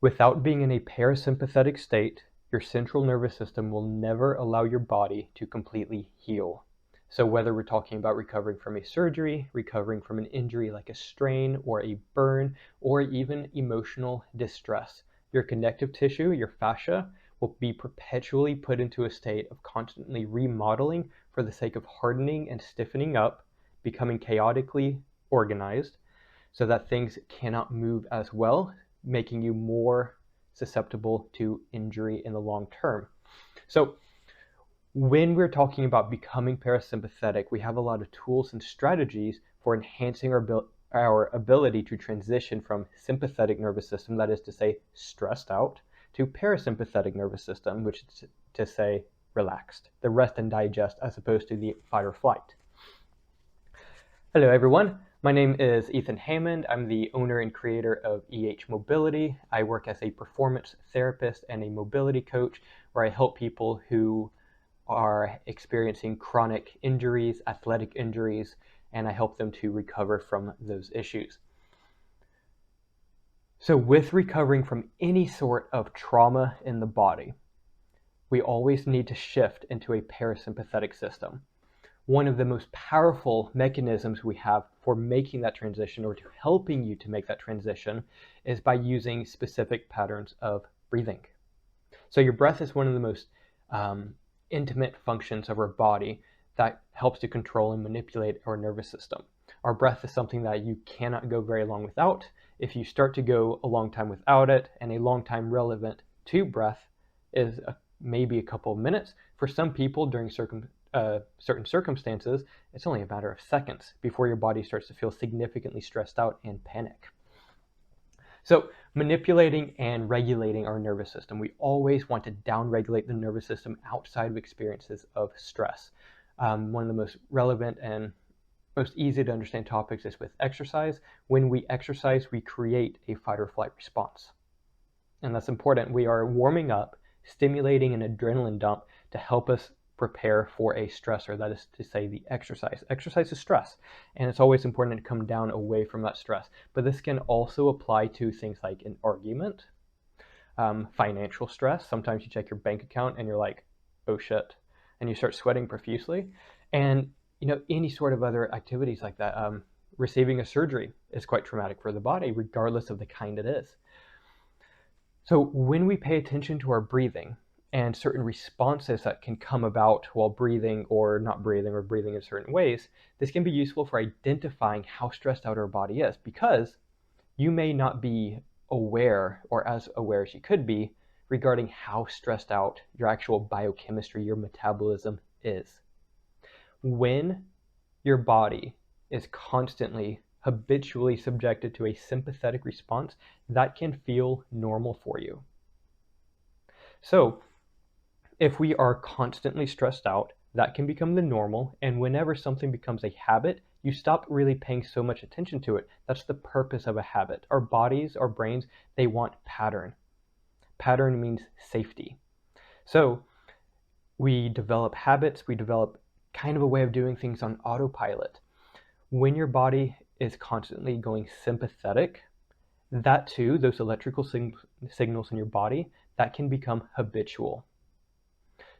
Without being in a parasympathetic state, your central nervous system will never allow your body to completely heal. So whether we're talking about recovering from a surgery, recovering from an injury like a strain or a burn, or even emotional distress, your connective tissue, your fascia, will be perpetually put into a state of constantly remodeling for the sake of hardening and stiffening up, becoming chaotically organized, so that things cannot move as well, making you more susceptible to injury in the long term. So when we're talking about becoming parasympathetic, we have a lot of tools and strategies for enhancing our ability to transition from sympathetic nervous system, that is to say stressed out, to parasympathetic nervous system, which is to say relaxed, the rest and digest as opposed to the fight or flight. Hello everyone, my name is Ethan Hammond. I'm the owner and creator of Mobility. I work as a performance therapist and a mobility coach where I help people who are experiencing chronic injuries, athletic injuries, and I help them to recover from those issues. So with recovering from any sort of trauma in the body, we always need to shift into a parasympathetic system. One of the most powerful mechanisms we have for making that transition, or to helping you to make that transition, is by using specific patterns of breathing. So your breath is one of the most intimate functions of our body that helps to control and manipulate our nervous system. Our breath is something that you cannot go very long without. If you start to go a long time without it, and a long time relevant to breath is maybe a couple of minutes, for some people during certain circumstances, it's only a matter of seconds before your body starts to feel significantly stressed out and panic. So manipulating and regulating our nervous system, we always want to downregulate the nervous system outside of experiences of stress. One of the most relevant and most easy to understand topics is with exercise. When we exercise, we create a fight or flight response. And that's important. We are warming up, stimulating an adrenaline dump to help us prepare for a stressor, that is to say the exercise. Exercise is stress, and it's always important to come down away from that stress. But this can also apply to things like an argument, financial stress. Sometimes you check your bank account and you're like, oh shit, and you start sweating profusely. And any sort of other activities like that. Receiving a surgery is quite traumatic for the body, regardless of the kind it is. So when we pay attention to our breathing and certain responses that can come about while breathing or not breathing, or breathing in certain ways, this can be useful for identifying how stressed out our body is, because you may not be aware, or as aware as you could be, regarding how stressed out your actual biochemistry, your metabolism is. When your body is constantly, habitually subjected to a sympathetic response, that can feel normal for you. So if we are constantly stressed out, that can become the normal, and whenever something becomes a habit, you stop really paying so much attention to it. That's the purpose of a habit. Our bodies, our brains, they want pattern. Pattern means safety. So we develop habits, we develop kind of a way of doing things on autopilot. When your body is constantly going sympathetic, that too, those electrical signals in your body, that can become habitual.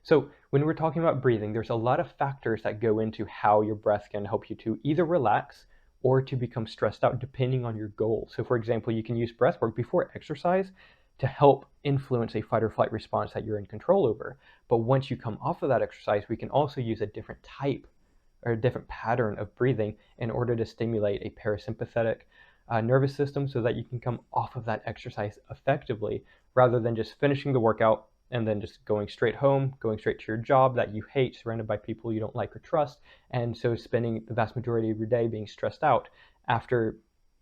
So when we're talking about breathing, there's a lot of factors that go into how your breath can help you to either relax or to become stressed out, depending on your goal. So for example, you can use breath work before exercise to help influence a fight or flight response that you're in control over. But once you come off of that exercise, we can also use a different type or a different pattern of breathing in order to stimulate a parasympathetic nervous system, so that you can come off of that exercise effectively, rather than just finishing the workout and then just going straight home, going straight to your job that you hate, surrounded by people you don't like or trust, and so spending the vast majority of your day being stressed out after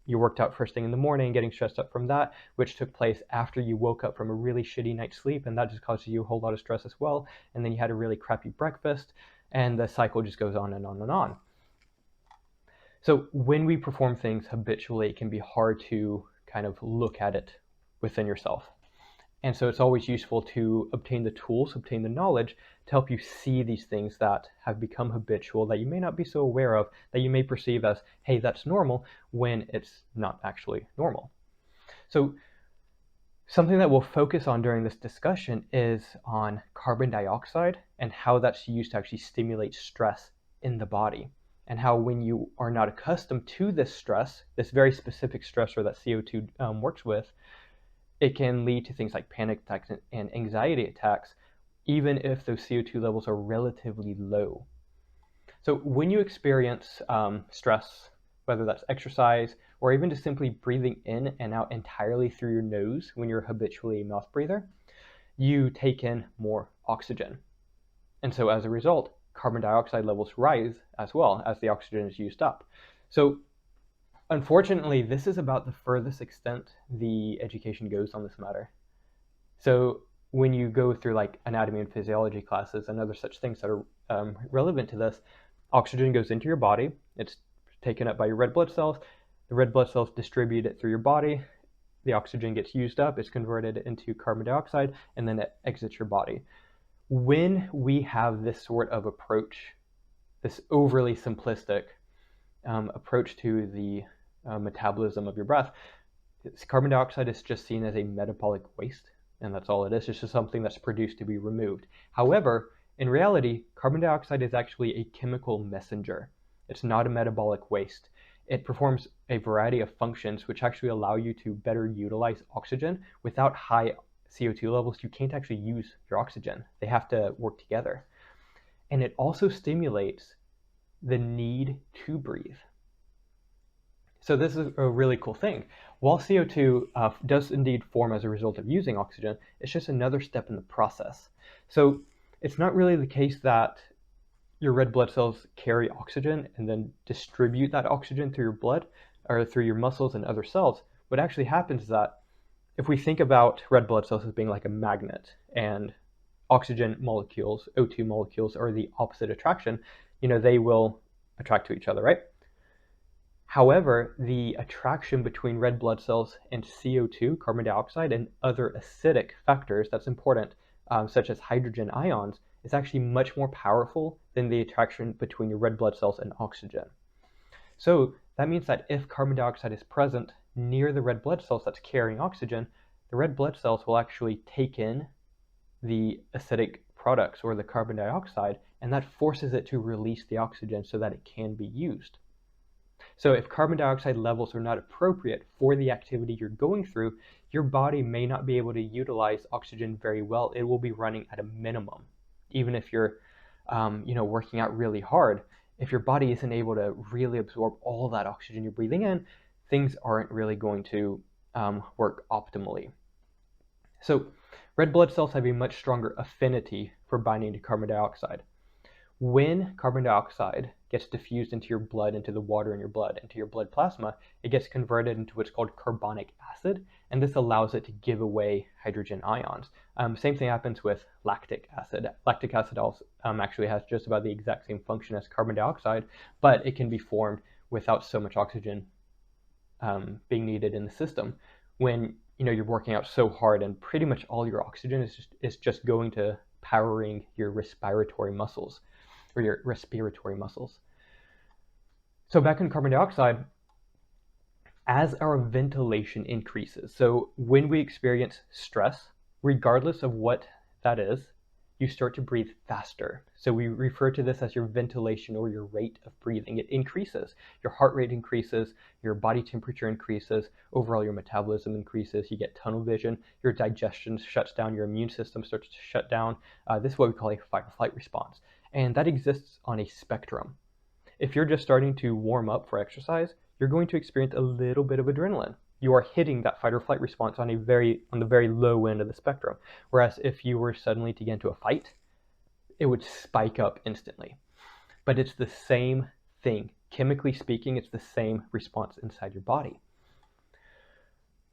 you worked out first thing in the morning, getting stressed out from that, which took place after you woke up from a really shitty night's sleep, and that just causes you a whole lot of stress as well, and then you had a really crappy breakfast, and the cycle just goes on and on and on. So when we perform things habitually, it can be hard to kind of look at it within yourself. And so it's always useful to obtain the tools, obtain the knowledge to help you see these things that have become habitual, that you may not be so aware of, that you may perceive as, hey, that's normal, when it's not actually normal. So Something that we'll focus on during this discussion is on carbon dioxide and how that's used to actually stimulate stress in the body, and how when you are not accustomed to this stress, this very specific stressor that CO2 works with, it can lead to things like panic attacks and anxiety attacks, even if those CO2 levels are relatively low. So when you experience stress, whether that's exercise or even just simply breathing in and out entirely through your nose when you're habitually a mouth breather, you take in more oxygen. And so as a result, carbon dioxide levels rise as well as the oxygen is used up. So unfortunately, this is about the furthest extent the education goes on this matter. So when you go through like anatomy and physiology classes and other such things that are relevant to this, oxygen goes into your body. It's taken up by your red blood cells. The red blood cells distribute it through your body. The oxygen gets used up, it's converted into carbon dioxide, and then it exits your body. When we have this sort of approach, this overly simplistic approach to the metabolism of your breath, carbon dioxide is just seen as a metabolic waste, and that's all it is. It's just something that's produced to be removed. However, in reality, carbon dioxide is actually a chemical messenger. It's not a metabolic waste. It performs a variety of functions which actually allow you to better utilize oxygen. Without high CO2 levels, you can't actually use your oxygen. They have to work together. And it also stimulates the need to breathe. So this is a really cool thing. While CO2 does indeed form as a result of using oxygen, it's just another step in the process. So it's not really the case that your red blood cells carry oxygen and then distribute that oxygen through your blood or through your muscles and other cells. What actually happens is that if we think about red blood cells as being like a magnet, and oxygen molecules, O2 molecules, are the opposite attraction, they will attract to each other, right? However, the attraction between red blood cells and CO2, carbon dioxide, and other acidic factors that's important, such as hydrogen ions, is actually much more powerful than the attraction between your red blood cells and oxygen. So that means that if carbon dioxide is present near the red blood cells that's carrying oxygen, the red blood cells will actually take in the acidic products or the carbon dioxide, and that forces it to release the oxygen so that it can be used. So if carbon dioxide levels are not appropriate for the activity you're going through, your body may not be able to utilize oxygen very well. It will be running at a minimum. Even if you're working out really hard, if your body isn't able to really absorb all that oxygen you're breathing in, things aren't really going to work optimally. So red blood cells have a much stronger affinity for binding to carbon dioxide. When carbon dioxide gets diffused into your blood, into the water in your blood, into your blood plasma, it gets converted into what's called carbonic acid, and this allows it to give away hydrogen ions. Same thing happens with lactic acid. Lactic acid also actually has just about the exact same function as carbon dioxide, but it can be formed without so much oxygen being needed in the system. When you're working out so hard and pretty much all your oxygen is just going to powering your respiratory muscles. So back in carbon dioxide, as our ventilation increases, so when we experience stress, regardless of what that is, you start to breathe faster. So we refer to this as your ventilation or your rate of breathing. It increases. Your heart rate increases, your body temperature increases, overall your metabolism increases, you get tunnel vision, your digestion shuts down, your immune system starts to shut down. This is what we call a fight or flight response. And that exists on a spectrum. If you're just starting to warm up for exercise, you're going to experience a little bit of adrenaline. You are hitting that fight or flight response on the very low end of the spectrum. Whereas if you were suddenly to get into a fight, it would spike up instantly. But it's the same thing. Chemically speaking, it's the same response inside your body.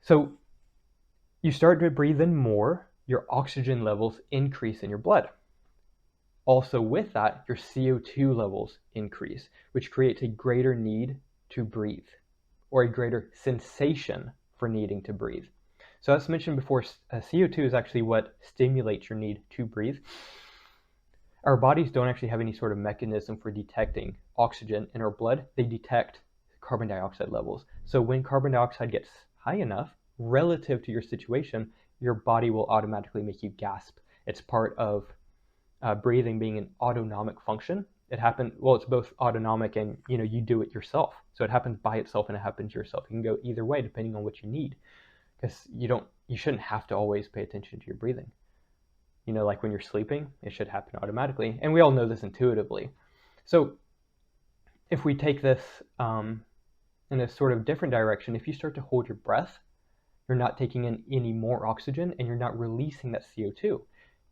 So you start to breathe in more, your oxygen levels increase in your blood. Also with that, your CO2 levels increase, which creates a greater need to breathe, or a greater sensation for needing to breathe. So as mentioned before, CO2 is actually what stimulates your need to breathe. Our bodies don't actually have any sort of mechanism for detecting oxygen in our blood. They detect carbon dioxide levels. So when carbon dioxide gets high enough relative to your situation, your body will automatically make you gasp. It's part of breathing being an autonomic function. It's both autonomic and you do it yourself. So it happens by itself and it happens yourself. You can go either way depending on what you need, because you shouldn't have to always pay attention to your breathing. Like when you're sleeping, it should happen automatically. And we all know this intuitively. So if we take this in a sort of different direction, if you start to hold your breath, you're not taking in any more oxygen and you're not releasing that CO2.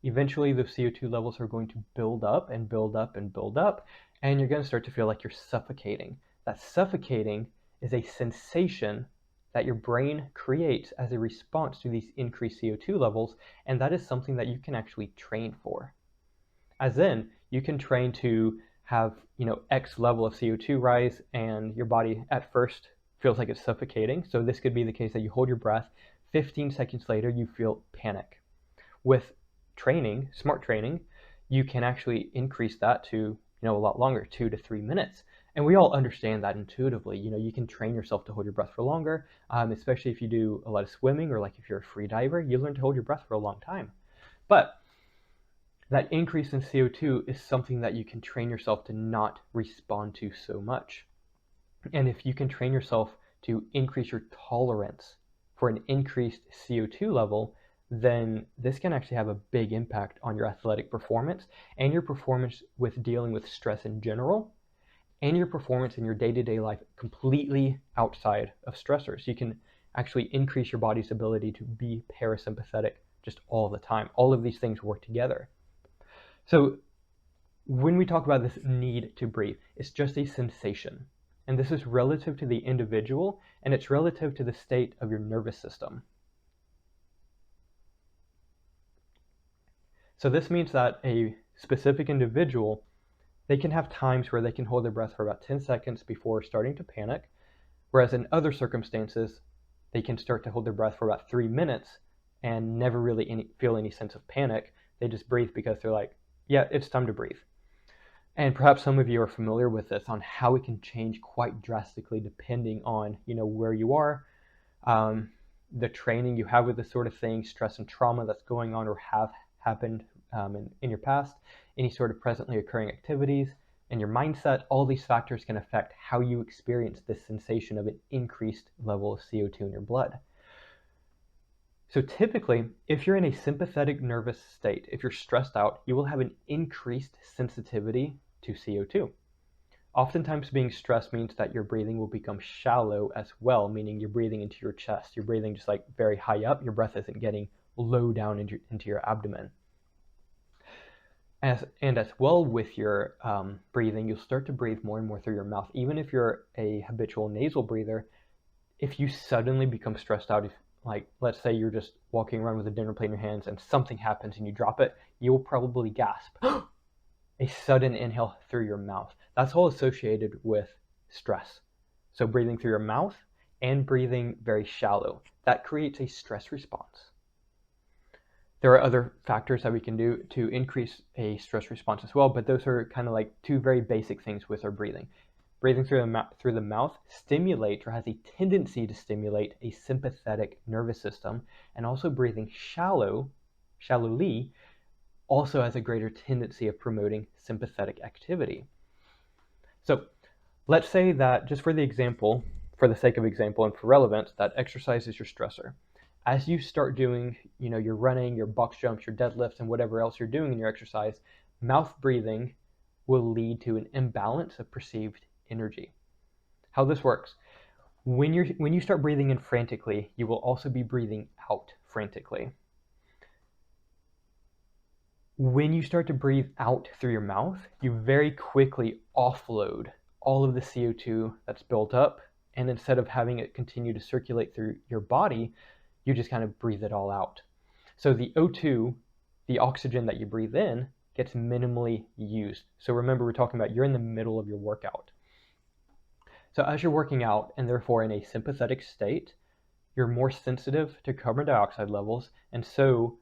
Eventually, those CO2 levels are going to build up and build up and build up, and you're going to start to feel like you're suffocating. That suffocating is a sensation that your brain creates as a response to these increased CO2 levels, and that is something that you can actually train for. As in, you can train to have, X level of CO2 rise, and your body at first feels like it's suffocating. So this could be the case that you hold your breath, 15 seconds later, you feel panic. With training, smart training, you can actually increase that to, a lot longer, 2 to 3 minutes. And we all understand that intuitively. You can train yourself to hold your breath for longer, especially if you do a lot of swimming, or like if you're a free diver, you learn to hold your breath for a long time. But that increase in CO2 is something that you can train yourself to not respond to so much. And if you can train yourself to increase your tolerance for an increased CO2 level, then this can actually have a big impact on your athletic performance and your performance with dealing with stress in general, and your performance in your day-to-day life completely outside of stressors. You can actually increase your body's ability to be parasympathetic just all the time. All of these things work together. So when we talk about this need to breathe, it's just a sensation. And this is relative to the individual, and it's relative to the state of your nervous system. So this means that a specific individual, they can have times where they can hold their breath for about 10 seconds before starting to panic, whereas in other circumstances, they can start to hold their breath for about 3 minutes and never really feel any sense of panic. They just breathe because they're like, yeah, it's time to breathe. And perhaps some of you are familiar with this, on how it can change quite drastically depending on, where you are, the training you have with this sort of thing, stress and trauma that's going on or have happened in your past, any sort of presently occurring activities, and your mindset. All these factors can affect how you experience this sensation of an increased level of CO2 in your blood. So typically, if you're in a sympathetic nervous state, if you're stressed out, you will have an increased sensitivity to CO2. Oftentimes being stressed means that your breathing will become shallow as well, meaning you're breathing into your chest. You're breathing just like very high up. Your breath isn't getting low down into your abdomen. As well with your breathing, you'll start to breathe more and more through your mouth. Even if you're a habitual nasal breather, if you suddenly become stressed out, like let's say you're just walking around with a dinner plate in your hands and something happens and you drop it, you'll probably gasp. A sudden inhale through your mouth. That's all associated with stress. So breathing through your mouth and breathing very shallow, that creates a stress response. There are other factors that we can do to increase a stress response as well, but those are kind of like two very basic things with our breathing. Breathing through the mouth stimulates, or has a tendency to stimulate, a sympathetic nervous system, and also breathing shallowly also has a greater tendency of promoting sympathetic activity. So let's say that, just for the sake of example and for relevance, that exercise is your stressor. As you start doing, your running, your box jumps, your deadlifts, and whatever else you're doing in your exercise, mouth breathing will lead to an imbalance of perceived energy. How this works: when you start breathing in frantically, you will also be breathing out frantically. When you start to breathe out through your mouth, you very quickly offload all of the CO2 that's built up, and instead of having it continue to circulate through your body, you just kind of breathe it all out. So the O2, the oxygen that you breathe in, gets minimally used. So remember, we're talking about you're in the middle of your workout. So as you're working out, and therefore in a sympathetic state, you're more sensitive to carbon dioxide levels, and so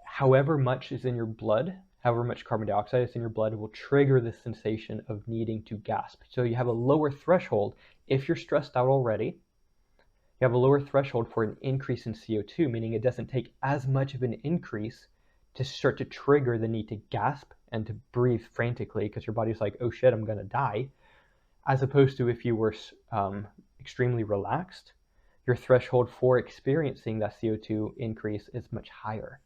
however much is in your blood, however much carbon dioxide is in your blood, will trigger the sensation of needing to gasp. So you have a lower threshold. If you're stressed out already, You have a lower threshold for an increase in CO2, meaning it doesn't take as much of an increase to start to trigger the need to gasp and to breathe frantically because your body's like, oh shit, I'm going to die. As opposed to if you were extremely relaxed, your threshold for experiencing that CO2 increase is much higher.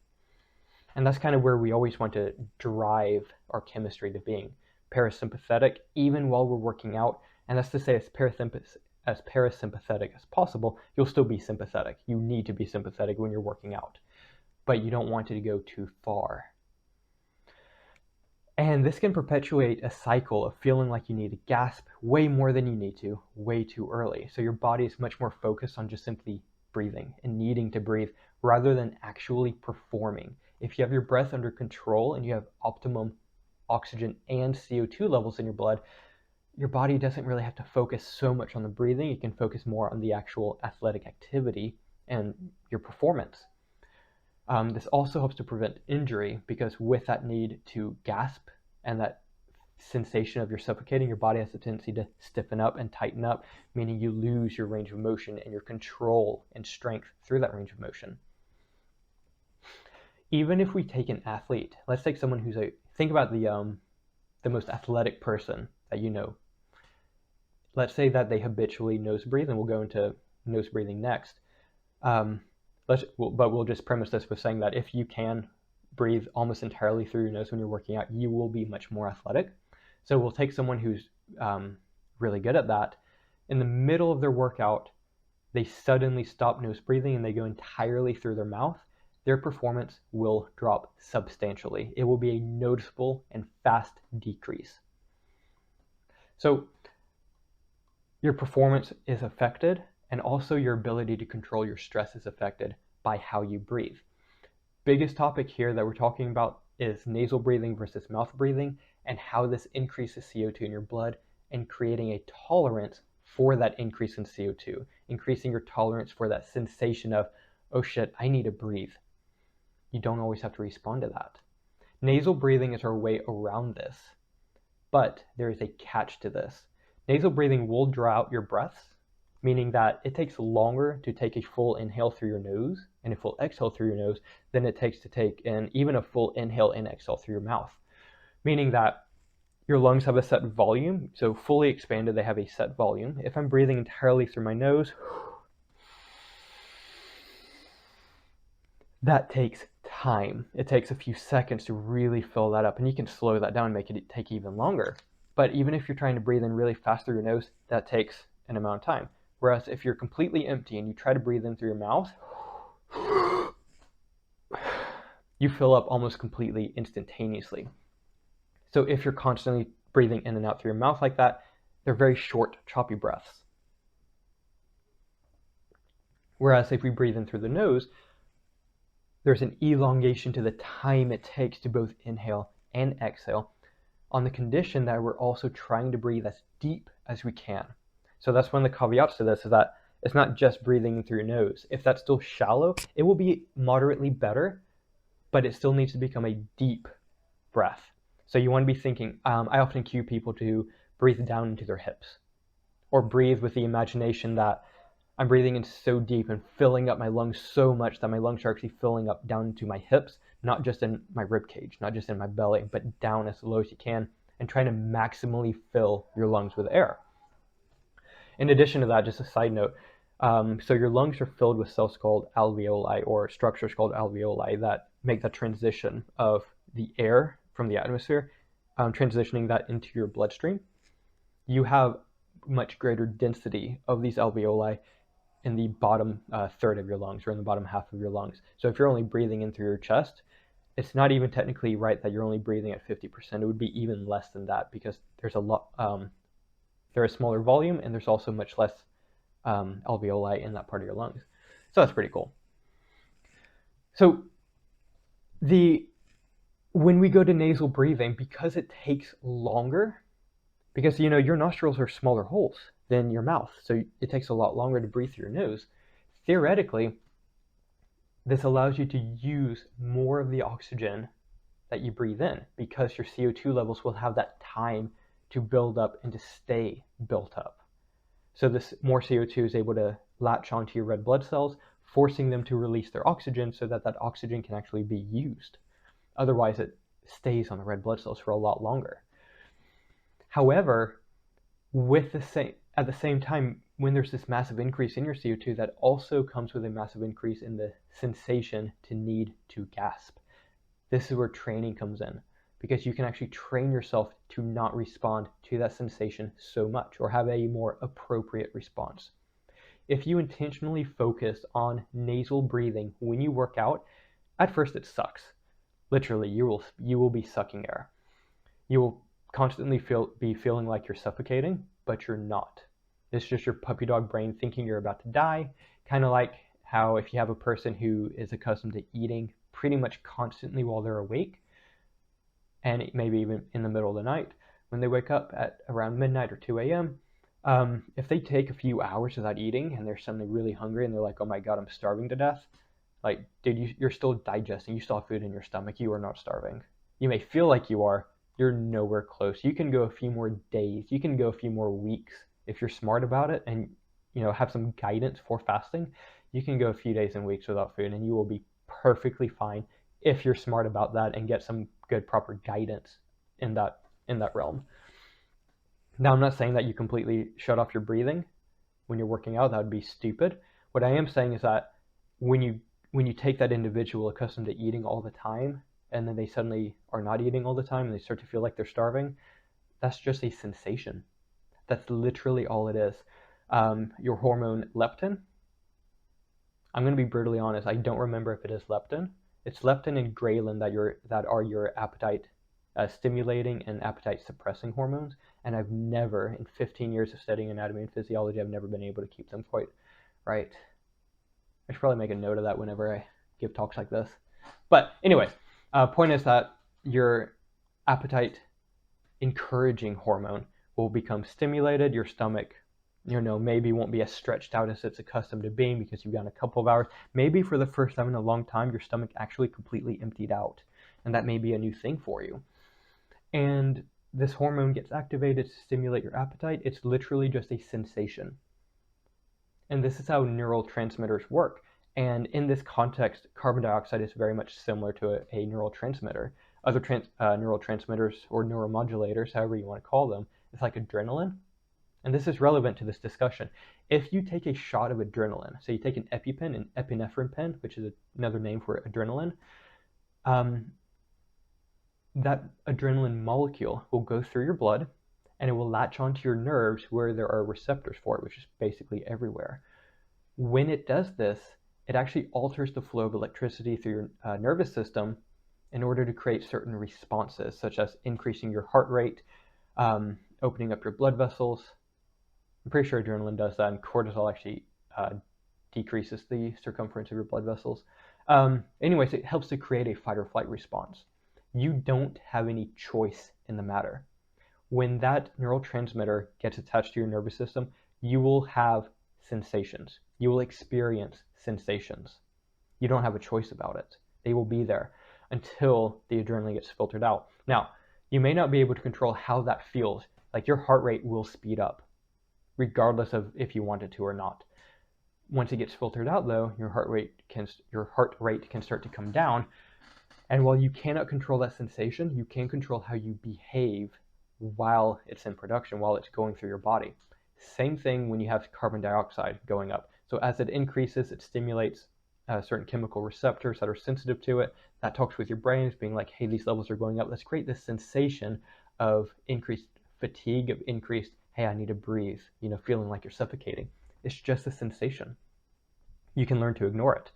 And that's kind of where we always want to drive our chemistry to being parasympathetic, even while we're working out. And that's to say, as parasympathetic as possible, you'll still be sympathetic. You need to be sympathetic when you're working out, but you don't want it to go too far. And this can perpetuate a cycle of feeling like you need to gasp way more than you need to, way too early. So your body is much more focused on just simply breathing and needing to breathe rather than actually performing. If you have your breath under control and you have optimum oxygen and CO2 levels in your blood, your body doesn't really have to focus so much on the breathing. You can focus more on the actual athletic activity and your performance. This also helps to prevent injury because with that need to gasp and that sensation of you're suffocating, your body has a tendency to stiffen up and tighten up, meaning you lose your range of motion and your control and strength through that range of motion. Even if we take an athlete, let's take someone who's think about the most athletic person that you know. Let's say that they habitually nose breathe, and we'll go into nose breathing next. But we'll just premise this with saying that if you can breathe almost entirely through your nose when you're working out, you will be much more athletic. So we'll take someone who's really good at that. In the middle of their workout, they suddenly stop nose breathing and they go entirely through their mouth. Their performance will drop substantially. It will be a noticeable and fast decrease. So your performance is affected, and also your ability to control your stress is affected by how you breathe. Biggest topic here that we're talking about is nasal breathing versus mouth breathing and how this increases CO2 in your blood and creating a tolerance for that increase in CO2, increasing your tolerance for that sensation of, oh shit, I need to breathe. You don't always have to respond to that. Nasal breathing is our way around this, but there is a catch to this. Nasal breathing will draw out your breaths, meaning that it takes longer to take a full inhale through your nose and a full exhale through your nose than it takes to take in even a full inhale and exhale through your mouth. Meaning that your lungs have a set volume, so fully expanded, they have a set volume. If I'm breathing entirely through my nose, that takes time. It takes a few seconds to really fill that up, and you can slow that down and make it take even longer. But even if you're trying to breathe in really fast through your nose, that takes an amount of time. Whereas if you're completely empty and you try to breathe in through your mouth, you fill up almost completely instantaneously. So if you're constantly breathing in and out through your mouth like that, they're very short, choppy breaths. Whereas if we breathe in through the nose, there's an elongation to the time it takes to both inhale and exhale, on the condition that we're also trying to breathe as deep as we can. So that's one of the caveats to this, is that it's not just breathing in through your nose. If that's still shallow, it will be moderately better, but it still needs to become a deep breath. So you want to be thinking, I often cue people to breathe down into their hips, or breathe with the imagination that I'm breathing in so deep and filling up my lungs so much that my lungs are actually filling up down into my hips, not just in my rib cage, not just in my belly, but down as low as you can, and trying to maximally fill your lungs with air. In addition to that, just a side note, so your lungs are filled with cells called alveoli, or structures called alveoli, that make the transition of the air from the atmosphere, transitioning that into your bloodstream. You have much greater density of these alveoli in the bottom third of your lungs, or in the bottom half of your lungs. So if you're only breathing in through your chest, it's not even technically right that you're only breathing at 50%. It would be even less than that, because there's a lot, there's a smaller volume, and there's also much less alveoli in that part of your lungs. So that's pretty cool. So when we go to nasal breathing, because it takes longer, because your nostrils are smaller holes than your mouth, so it takes a lot longer to breathe through your nose. Theoretically, this allows you to use more of the oxygen that you breathe in, because your CO2 levels will have that time to build up and to stay built up. So this more CO2 is able to latch onto your red blood cells, forcing them to release their oxygen so that that oxygen can actually be used. Otherwise, it stays on the red blood cells for a lot longer. However, at the same time, when there's this massive increase in your CO2, that also comes with a massive increase in the sensation to need to gasp. This is where training comes in, because you can actually train yourself to not respond to that sensation so much, or have a more appropriate response. If you intentionally focus on nasal breathing when you work out, at first it sucks. Literally, you will be sucking air. You will constantly be feeling like you're suffocating, but you're not. It's just your puppy dog brain thinking you're about to die, kind of like how if you have a person who is accustomed to eating pretty much constantly while they're awake, and maybe even in the middle of the night, when they wake up at around midnight or 2 a.m., if they take a few hours without eating and they're suddenly really hungry and they're like, oh my God, I'm starving to death. Like, dude, you're still digesting. You still have food in your stomach. You are not starving. You may feel like you are. You're nowhere close. You can go a few more days. You can go a few more weeks. If you're smart about it and, have some guidance for fasting, you can go a few days and weeks without food and you will be perfectly fine if you're smart about that and get some good, proper guidance in that realm. Now, I'm not saying that you completely shut off your breathing when you're working out. That would be stupid. What I am saying is that when you take that individual accustomed to eating all the time, and then they suddenly are not eating all the time and they start to feel like they're starving, that's just a sensation. That's literally all it is. Your hormone leptin, I'm going to be brutally honest, I don't remember if it is leptin. It's leptin and ghrelin that are your appetite stimulating and appetite suppressing hormones, and I've never, in 15 years of studying anatomy and physiology, I've never been able to keep them quite right. I should probably make a note of that whenever I give talks like this. But anyway, point is that your appetite encouraging hormone will become stimulated. Your stomach, maybe won't be as stretched out as it's accustomed to being because you've gone a couple of hours. Maybe for the first time in a long time, your stomach actually completely emptied out, and that may be a new thing for you. And this hormone gets activated to stimulate your appetite. It's literally just a sensation. And this is how neurotransmitters work. And in this context, carbon dioxide is very much similar to a neurotransmitter. Other neurotransmitters or neuromodulators, however you want to call them, it's like adrenaline. And this is relevant to this discussion. If you take a shot of adrenaline, so you take an EpiPen, an epinephrine pen, which is another name for adrenaline, that adrenaline molecule will go through your blood and it will latch onto your nerves where there are receptors for it, which is basically everywhere. When it does this, it actually alters the flow of electricity through your nervous system in order to create certain responses, such as increasing your heart rate, opening up your blood vessels. I'm pretty sure adrenaline does that, and cortisol actually decreases the circumference of your blood vessels. Anyways, it helps to create a fight or flight response. You don't have any choice in the matter. When that neurotransmitter gets attached to your nervous system, you will have sensations. You will experience sensations. You don't have a choice about it. They will be there until the adrenaline gets filtered out. Now, you may not be able to control how that feels. Like your heart rate will speed up, regardless of if you want it to or not. Once it gets filtered out, though, your heart rate can start to come down. And while you cannot control that sensation, you can control how you behave while it's in production, while it's going through your body. Same thing when you have carbon dioxide going up. So as it increases, it stimulates certain chemical receptors that are sensitive to it. That talks with your brains, being like, hey, these levels are going up. Let's create this sensation of increased fatigue, of increased, hey, I need to breathe, feeling like you're suffocating. It's just a sensation. You can learn to ignore it.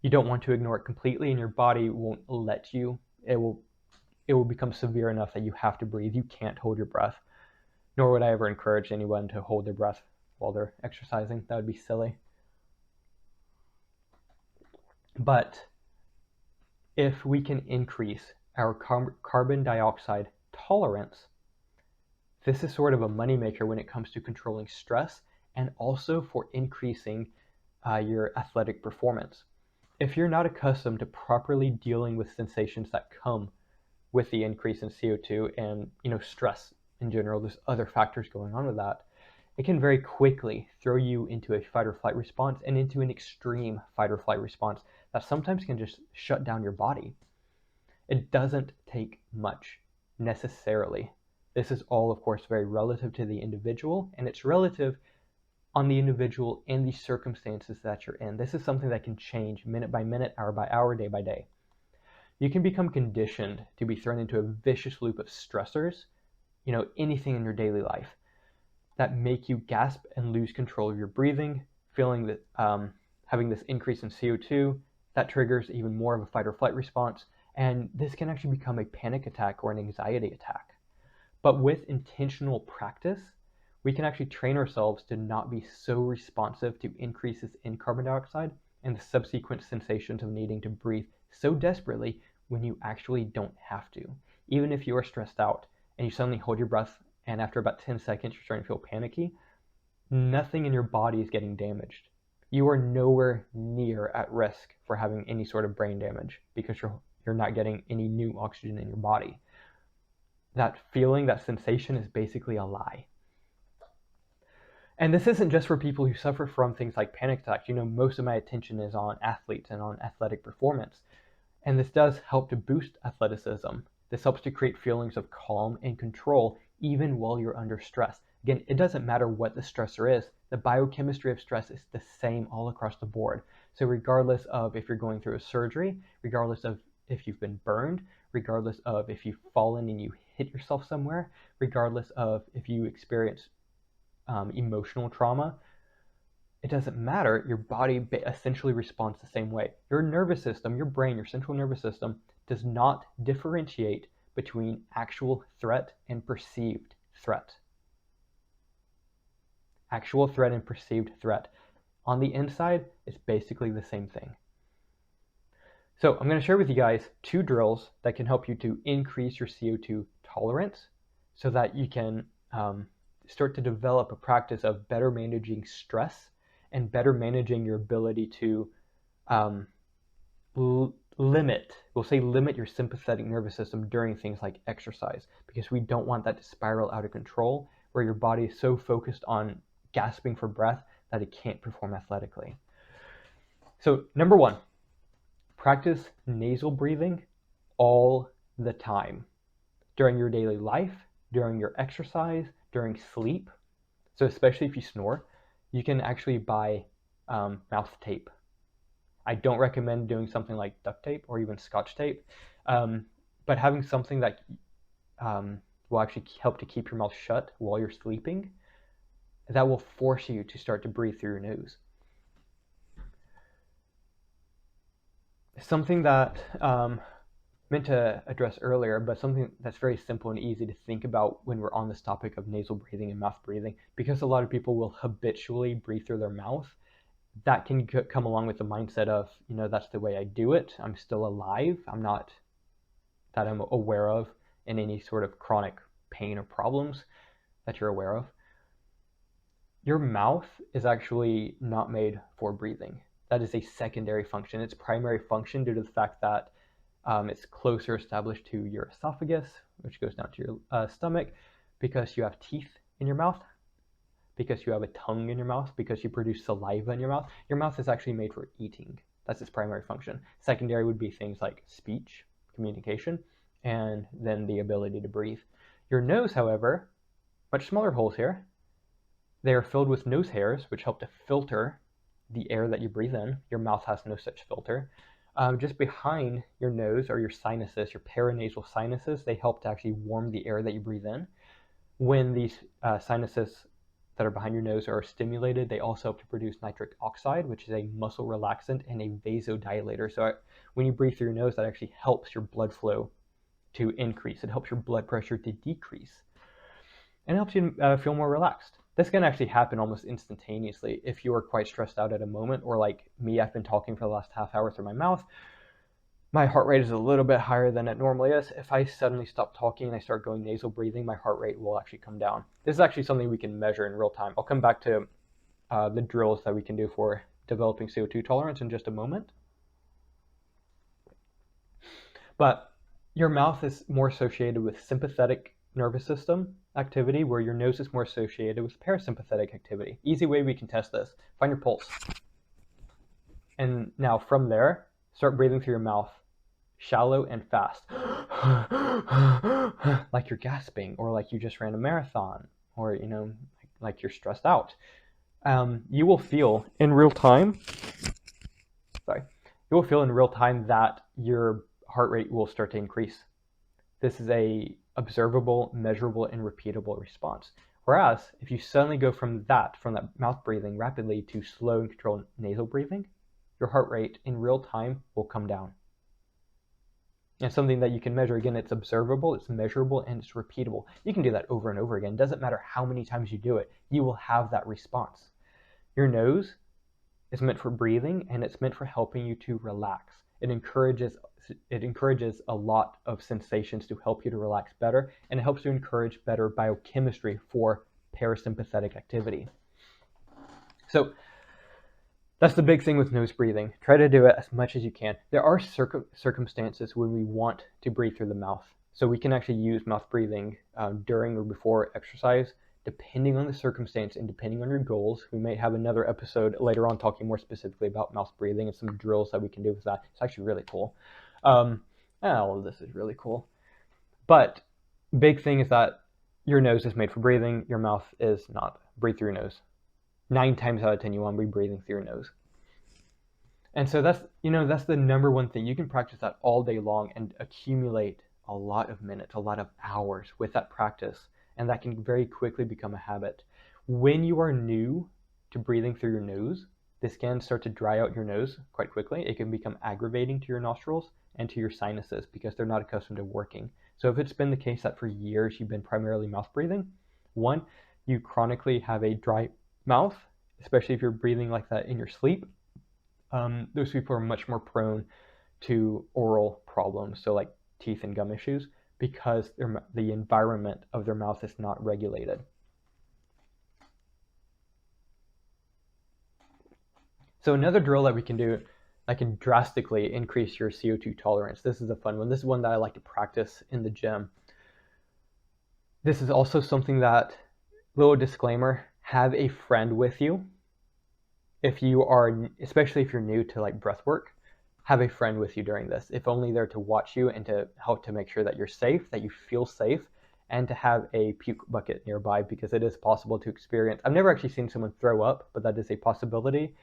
You don't want to ignore it completely, and your body won't let you. It will become severe enough that you have to breathe. You can't hold your breath. Nor would I ever encourage anyone to hold their breath while they're exercising. That would be silly. But if we can increase our carbon dioxide tolerance, this is sort of a moneymaker when it comes to controlling stress and also for increasing your athletic performance. If you're not accustomed to properly dealing with sensations that come with the increase in CO2 and stress in general, there's other factors going on with that, it can very quickly throw you into a fight or flight response and into an extreme fight or flight response that sometimes can just shut down your body. It doesn't take much necessarily. This is all, of course, very relative to the individual, and it's relative on the individual and the circumstances that you're in. This is something that can change minute by minute, hour by hour, day by day. You can become conditioned to be thrown into a vicious loop of stressors, anything in your daily life that make you gasp and lose control of your breathing, feeling that having this increase in CO2 that triggers even more of a fight or flight response, and this can actually become a panic attack or an anxiety attack. But with intentional practice, we can actually train ourselves to not be so responsive to increases in carbon dioxide and the subsequent sensations of needing to breathe so desperately when you actually don't have to. Even if you are stressed out and you suddenly hold your breath and after about 10 seconds you're starting to feel panicky, nothing in your body is getting damaged. You are nowhere near at risk for having any sort of brain damage because you're not getting any new oxygen in your body. That feeling, that sensation is basically a lie. And this isn't just for people who suffer from things like panic attacks. Most of my attention is on athletes and on athletic performance. And this does help to boost athleticism. This helps to create feelings of calm and control even while you're under stress. Again, it doesn't matter what the stressor is. The biochemistry of stress is the same all across the board. So regardless of if you're going through a surgery, regardless of if you've been burned, regardless of if you've fallen and you hit yourself somewhere, regardless of if you experience emotional trauma, it doesn't matter. Your body essentially responds the same way. Your nervous system, your brain, your central nervous system does not differentiate between actual threat and perceived threat. Actual threat and perceived threat. On the inside, it's basically the same thing. So I'm going to share with you guys 2 drills that can help you to increase your CO2 tolerance so that you can start to develop a practice of better managing stress and better managing your ability to limit your sympathetic nervous system during things like exercise, because we don't want that to spiral out of control where your body is so focused on gasping for breath that it can't perform athletically. So number 1, practice nasal breathing all the time during your daily life, during your exercise, during sleep. So especially if you snore, you can actually buy mouth tape. I don't recommend doing something like duct tape or even Scotch tape, but having something that will actually help to keep your mouth shut while you're sleeping, that will force you to start to breathe through your nose. Something that meant to address earlier, but something that's very simple and easy to think about when we're on this topic of nasal breathing and mouth breathing, because a lot of people will habitually breathe through their mouth. That can come along with the mindset of, that's the way I do it. I'm still alive. I'm aware of in any sort of chronic pain or problems that you're aware of. Your mouth is actually not made for breathing. That is a secondary function. Its primary function, due to the fact that it's closer established to your esophagus, which goes down to your stomach, because you have teeth in your mouth, because you have a tongue in your mouth, because you produce saliva in your mouth. Your mouth is actually made for eating. That's its primary function. Secondary would be things like speech, communication, and then the ability to breathe. Your nose, however, much smaller holes here. They are filled with nose hairs, which help to filter the air that you breathe in. Your mouth has no such filter. Just behind your nose are your sinuses, your paranasal sinuses. They help to actually warm the air that you breathe in. When these sinuses that are behind your nose are stimulated, they also help to produce nitric oxide, which is a muscle relaxant and a vasodilator. So when you breathe through your nose, that actually helps your blood flow to increase. It helps your blood pressure to decrease. And it helps you feel more relaxed. This can actually happen almost instantaneously if you are quite stressed out at a moment, or like me, I've been talking for the last half hour through my mouth. My heart rate is a little bit higher than it normally is. If I suddenly stop talking and I start going nasal breathing, my heart rate will actually come down. This is actually something we can measure in real time. I'll come back to the drills that we can do for developing CO2 tolerance in just a moment. But your mouth is more associated with sympathetic nervous system activity where your nose is more associated with parasympathetic activity. Easy way we can test this. Find your pulse. And now from there, start breathing through your mouth, shallow and fast. Like you're gasping, or like you just ran a marathon, or like you're stressed out. You will feel in real time that your heart rate will start to increase. This is a observable, measurable, and repeatable response. Whereas if you suddenly go from that mouth breathing rapidly to slow and controlled nasal breathing, your heart rate in real time will come down. And something that you can measure, again, it's observable, it's measurable, and it's repeatable. You can do that over and over again. It doesn't matter how many times you do it, you will have that response. Your nose is meant for breathing, and it's meant for helping you to relax. It encourages a lot of sensations to help you to relax better, and it helps to encourage better biochemistry for parasympathetic activity. So that's the big thing with nose breathing. Try to do it as much as you can. There are circumstances when we want to breathe through the mouth. So we can actually use mouth breathing during or before exercise, depending on the circumstance and depending on your goals. We may have another episode later on talking more specifically about mouth breathing and some drills that we can do with that. It's actually really cool. All of this is really cool. But big thing is that your nose is made for breathing. Your mouth is not. Breathe through your nose. 9 times out of 10, you want to be breathing through your nose. And so that's the number one thing. You can practice that all day long and accumulate a lot of minutes, a lot of hours with that practice. And that can very quickly become a habit. When you are new to breathing through your nose, this can start to dry out your nose quite quickly. It can become aggravating to your nostrils and to your sinuses because they're not accustomed to working. So if it's been the case that for years you've been primarily mouth breathing, one, you chronically have a dry mouth, especially if you're breathing like that in your sleep. Those people are much more prone to oral problems, so like teeth and gum issues, because the environment of their mouth is not regulated. So another drill that we can do that can drastically increase your CO2 tolerance. This is a fun one. This is one that I like to practice in the gym. This is also something that, little disclaimer, have a friend with you. Especially if you're new to like breath work, have a friend with you during this, if only there to watch you and to help to make sure that you're safe, that you feel safe, and to have a puke bucket nearby, because it is possible to experience. I've never actually seen someone throw up, but that is a possibility.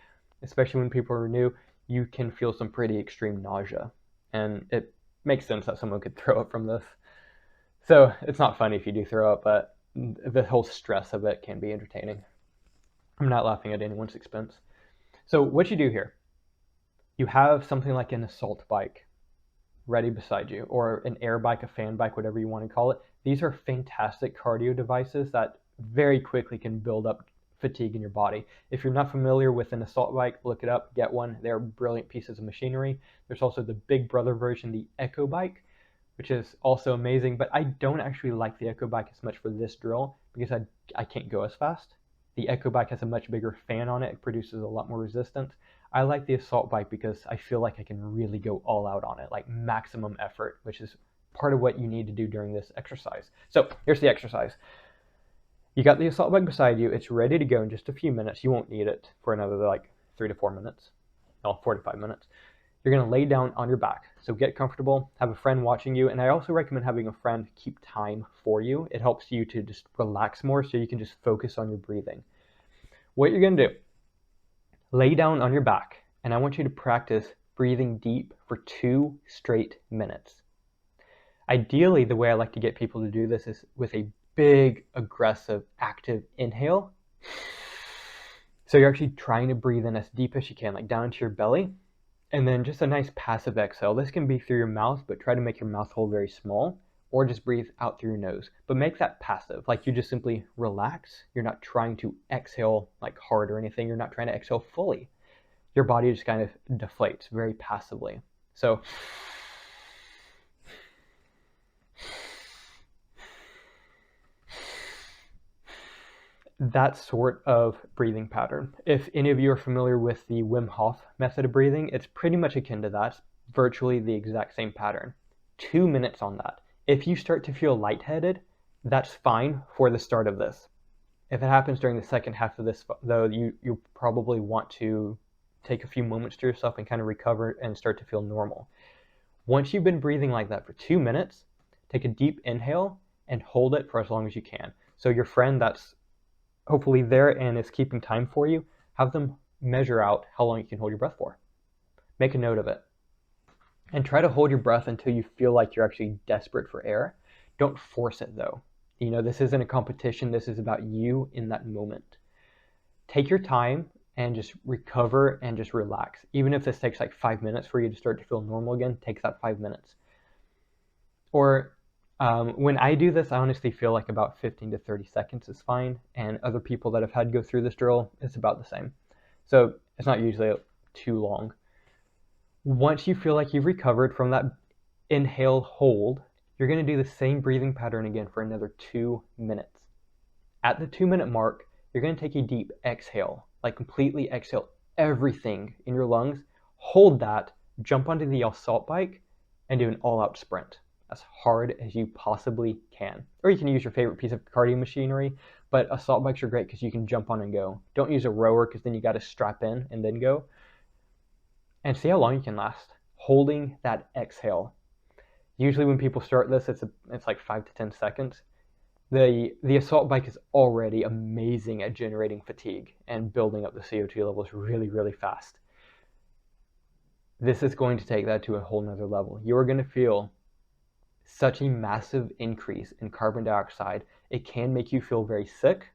Especially when people are new, you can feel some pretty extreme nausea, and it makes sense that someone could throw up from this. So it's not funny if you do throw up, but the whole stress of it can be entertaining. I'm not laughing at anyone's expense. So what you do here, you have something like an assault bike ready beside you, or an air bike, a fan bike, whatever you want to call it. These are fantastic cardio devices that very quickly can build up fatigue in your body. If you're not familiar with an assault bike, look it up, get one. They're brilliant pieces of machinery. There's also the big brother version, the Echo bike, which is also amazing, but I don't actually like the Echo bike as much for this drill because I can't go as fast. The Echo bike has a much bigger fan on it. It produces a lot more resistance. I like the assault bike because I feel like I can really go all out on it, like maximum effort, which is part of what you need to do during this exercise. So here's the exercise. You got the assault bike beside you. It's ready to go in just a few minutes. You won't need it for another like 3 to 4 minutes. No, 4 to 5 minutes. You're going to lay down on your back. So get comfortable, have a friend watching you, and I also recommend having a friend keep time for you. It helps you to just relax more so you can just focus on your breathing. What you're going to do, lay down on your back, and I want you to practice breathing deep for 2 straight minutes. Ideally, the way I like to get people to do this is with a big, aggressive, active inhale. So you're actually trying to breathe in as deep as you can, like down into your belly. And then just a nice passive exhale. This can be through your mouth, but try to make your mouth hole very small, or just breathe out through your nose. But make that passive, like you just simply relax. You're not trying to exhale like hard or anything. You're not trying to exhale fully. Your body just kind of deflates very passively. So that sort of breathing pattern. If any of you are familiar with the Wim Hof method of breathing, it's pretty much akin to that. It's virtually the exact same pattern. 2 minutes on that. If you start to feel lightheaded, That's fine for the start of this. If it happens during the second half of this, though, you probably want to take a few moments to yourself and kind of recover and start to feel normal. Once you've been breathing like that for 2 minutes, take a deep inhale and hold it for as long as you can. So your friend that's hopefully there and is keeping time for you, have them measure out how long you can hold your breath for. Make a note of it. And try to hold your breath until you feel like you're actually desperate for air. Don't force it though. This isn't a competition. This is about you in that moment. Take your time and just recover and just relax. Even if this takes like 5 minutes for you to start to feel normal again, take that 5 minutes. Or when I do this, I honestly feel like about 15 to 30 seconds is fine. And other people that have had to go through this drill, it's about the same. So it's not usually too long. Once you feel like you've recovered from that inhale hold, you're going to do the same breathing pattern again for another 2 minutes. At the 2-minute mark, you're going to take a deep exhale, like completely exhale everything in your lungs, hold that, jump onto the assault bike, and do an all-out sprint as hard as you possibly can. Or you can use your favorite piece of cardio machinery, but assault bikes are great because you can jump on and go. Don't use a rower because then you got to strap in and then go. And see how long you can last, holding that exhale. Usually when people start this, it's like 5 to 10 seconds. The assault bike is already amazing at generating fatigue and building up the CO2 levels really, really fast. This is going to take that to a whole nother level. You are going to feel such a massive increase in carbon dioxide. It can make you feel very sick.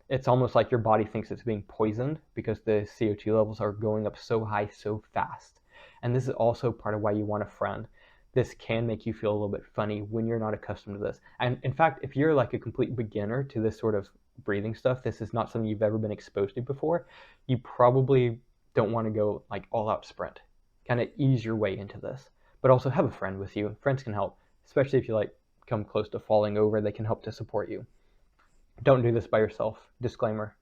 It's almost like your body thinks it's being poisoned because the CO2 levels are going up so high so fast. And this is also part of why you want a friend. This can make you feel a little bit funny when you're not accustomed to this. And in fact, if you're like a complete beginner to this sort of breathing stuff, this is not something you've ever been exposed to before, you probably don't want to go like all out sprint. Kind of ease your way into this. But also have a friend with you. Friends can help, especially if you like come close to falling over, they can help to support you. Don't do this by yourself, disclaimer.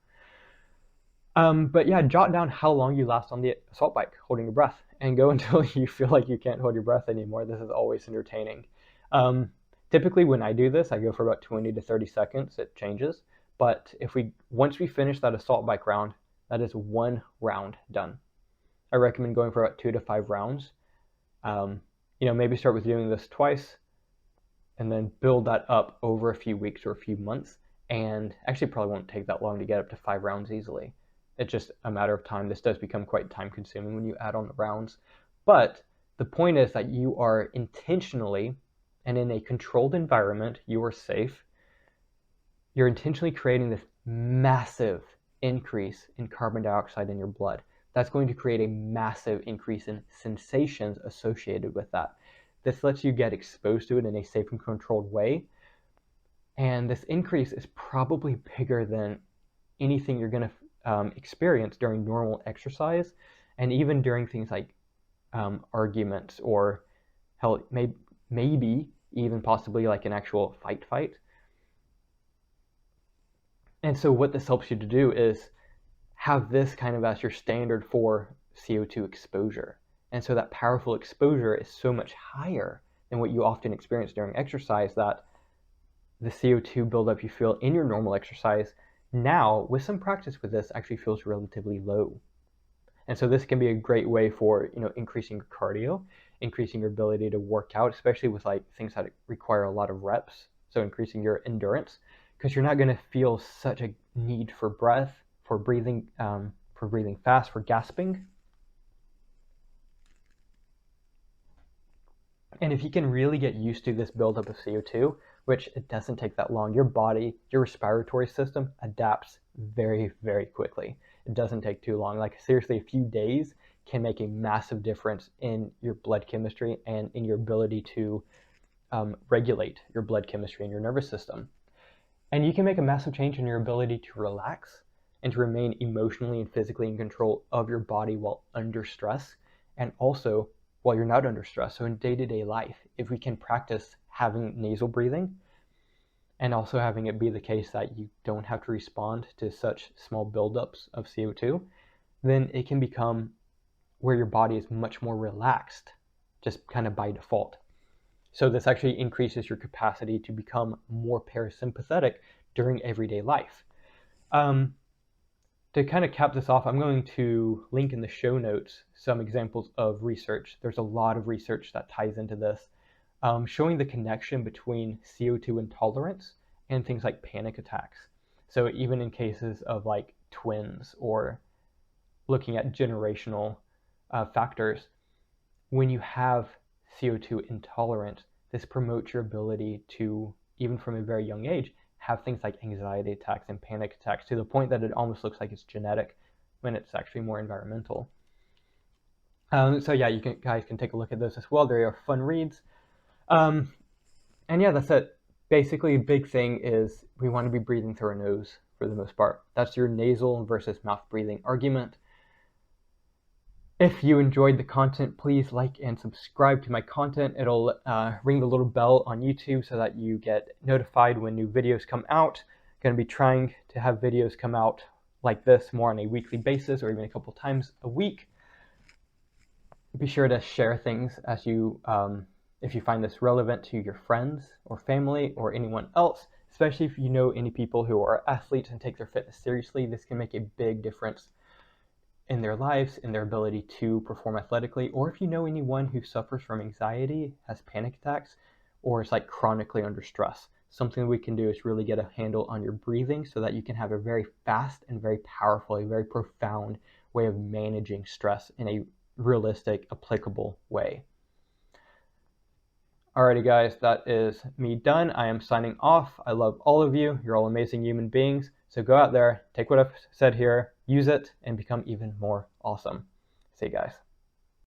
But yeah, jot down how long you last on the assault bike holding your breath and go until you feel like you can't hold your breath anymore. This is always entertaining. Typically when I do this, I go for about 20 to 30 seconds. It changes. But once we finish that assault bike round, that is 1 round done. I recommend going for about 2 to 5 rounds. Maybe start with doing this twice and then build that up over a few weeks or a few months. And actually probably won't take that long to get up to 5 rounds easily. It's just a matter of time. This does become quite time consuming when you add on the rounds. But the point is that you are intentionally and in a controlled environment, you are safe. You're intentionally creating this massive increase in carbon dioxide in your blood. That's going to create a massive increase in sensations associated with that. This lets you get exposed to it in a safe and controlled way. And this increase is probably bigger than anything you're going to experience during normal exercise, and even during things like arguments or hell, maybe even possibly like an actual fight. And so what this helps you to do is have this kind of as your standard for CO2 exposure. And so that powerful exposure is so much higher than what you often experience during exercise that the CO2 buildup you feel in your normal exercise now, with some practice with this, actually feels relatively low. And so this can be a great way for increasing your cardio, increasing your ability to work out, especially with like things that require a lot of reps. So increasing your endurance, because you're not going to feel such a need for breath, for breathing fast, for gasping. And if you can really get used to this buildup of CO2, which it doesn't take that long, your body, your respiratory system adapts very, very quickly. It doesn't take too long. Like seriously, a few days can make a massive difference in your blood chemistry and in your ability to regulate your blood chemistry and your nervous system. And you can make a massive change in your ability to relax and to remain emotionally and physically in control of your body while under stress, and also while you're not under stress. So in day-to-day life, if we can practice having nasal breathing and also having it be the case that you don't have to respond to such small buildups of CO2, then it can become where your body is much more relaxed, just kind of by default. So this actually increases your capacity to become more parasympathetic during everyday life. To kind of cap this off, I'm going to link in the show notes some examples of research. There's a lot of research that ties into this, showing the connection between CO2 intolerance and things like panic attacks. So even in cases of like twins, or looking at generational factors, when you have CO2 intolerance, this promotes your ability to, even from a very young age, have things like anxiety attacks and panic attacks, to the point that it almost looks like it's genetic when it's actually more environmental. So yeah, guys can take a look at those as well. They are fun reads. And yeah, that's it. Basically, a big thing is we want to be breathing through our nose for the most part. That's your nasal versus mouth breathing argument. If you enjoyed the content, please like and subscribe to my content. It'll ring the little bell on YouTube so that you get notified when new videos come out. I'm going to be trying to have videos come out like this more on a weekly basis, or even a couple times a week. Be sure to share things as you, if you find this relevant to your friends or family or anyone else, especially if you know any people who are athletes and take their fitness seriously. This can make a big difference in their lives, in their ability to perform athletically. Or if you know anyone who suffers from anxiety, has panic attacks, or is like chronically under stress, something we can do is really get a handle on your breathing so that you can have a very fast and very powerful, a very profound way of managing stress in a realistic, applicable way. Alrighty guys, that is me done. I am signing off. I love all of you. You're all amazing human beings. So go out there, take what I've said here, use it, and become even more awesome. See you guys.